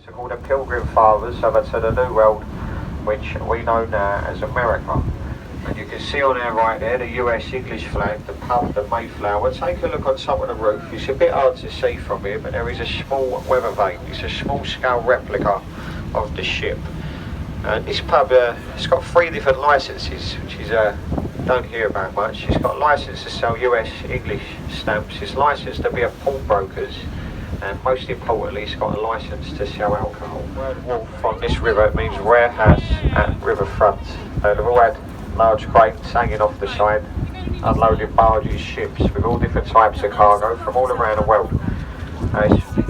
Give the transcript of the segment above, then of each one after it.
to call the Pilgrim Fathers over to the New World, which we know now as America. And you can see on our right there the US English flag, the pub, the Mayflower. Take a look on top of the roof. It's a bit hard to see from here, but there is a small weather vane. It's a small scale replica of the ship. And this pub, it's got 3 different licenses, which is don't hear about much. It's got a license to sell US English stamps. It's licensed to be a pawnbrokers. And most importantly, it's got a license to sell alcohol. Word wharf on this river, it means warehouse at riverfront. They've all had large cranes hanging off the side, unloading barges, ships with all different types of cargo from all around the world.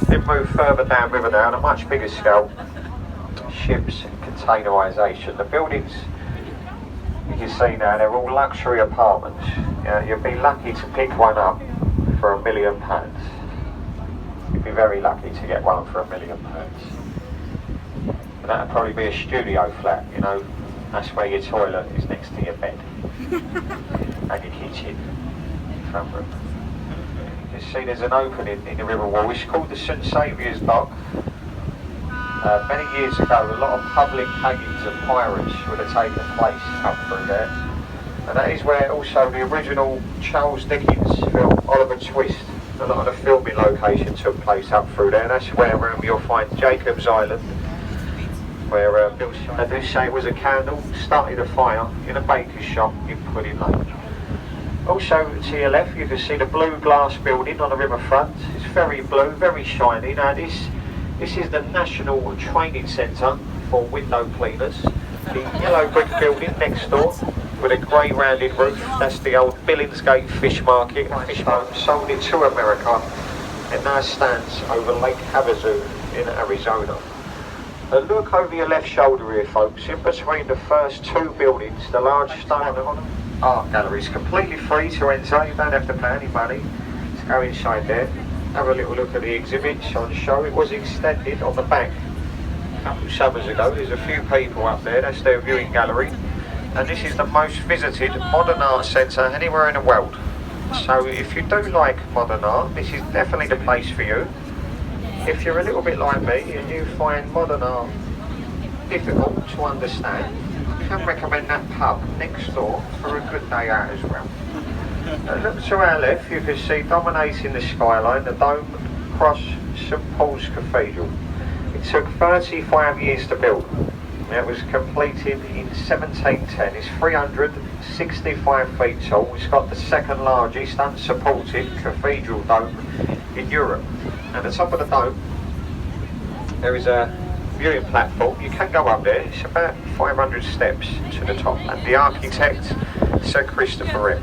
Then move further down river now on a much bigger scale, ships and containerisation. The buildings you can see now, they're all luxury apartments. You'd be lucky to pick one up for £1 million. You'd be very lucky to get one for £1 million. But that'd probably be a studio flat, you know. That's where your toilet is next to your bed and your kitchen, front room. You can see there's an opening in the river wall. It's called the St Saviour's Dock. Many years ago, a lot of public hangings of pirates would have taken place up through there. And that is where also the original Charles Dickens film, Oliver Twist, a lot of the filming location took place up through there. That's where you'll find Jacob's Island, where I do say it was a candle, started a fire in a baker's shop in Pudding Lane. Also to your left you can see the blue glass building on the riverfront. It's very blue, very shiny. Now this is the National Training Centre for window cleaners. The yellow brick building next door with a grey rounded roof, that's the old Billingsgate Fish Market. Fish boat sold it to America and now stands over Lake Havasu in Arizona. Look over your left shoulder here folks, in between the first 2 buildings, the large stone art gallery is completely free to enter. You don't have to pay any money to go inside there. Have a little look at the exhibits on show. It was extended on the back a couple of summers ago. There's a few people up there, that's their viewing gallery. And this is the most visited modern art centre anywhere in the world. So if you do like modern art, this is definitely the place for you. If you're a little bit like me and you find modern art difficult to understand, I can recommend that pub next door for a good day out as well. Look to our left, you can see dominating the skyline, the domed cross St Paul's Cathedral. It took 35 years to build. It was completed in 1710. It's 365 feet tall. It's got the second largest unsupported cathedral dome in Europe. At the top of the dome, there is a viewing platform. You can go up there. It's about 500 steps to the top. And the architect, Sir Christopher Wren.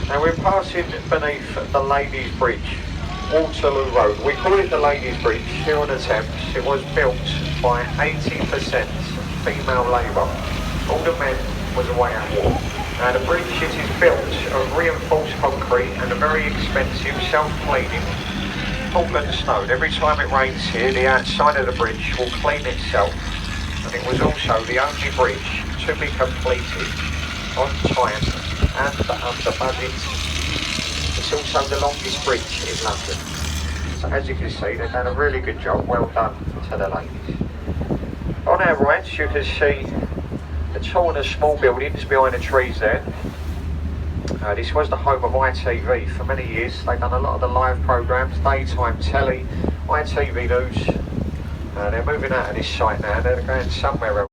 Now we're passing beneath the Ladies Bridge, Waterloo Road. We call it the Ladies Bridge here on the Thames. It was built by 80% female labour. All the men was away at war. Now the bridge it is built of reinforced concrete and a very expensive self-cleaning Portland stone. Every time it rains here, the outside of the bridge will clean itself. And it was also the only bridge to be completed on time and under budget. It's also the longest bridge in London. So as you can see, they've done a really good job. Well done to the ladies. On our right, you can see the tall and small buildings behind the trees there. This was the home of ITV for many years. They've done a lot of the live programmes, daytime telly, ITV News. They're moving out of this site now. They're going somewhere else.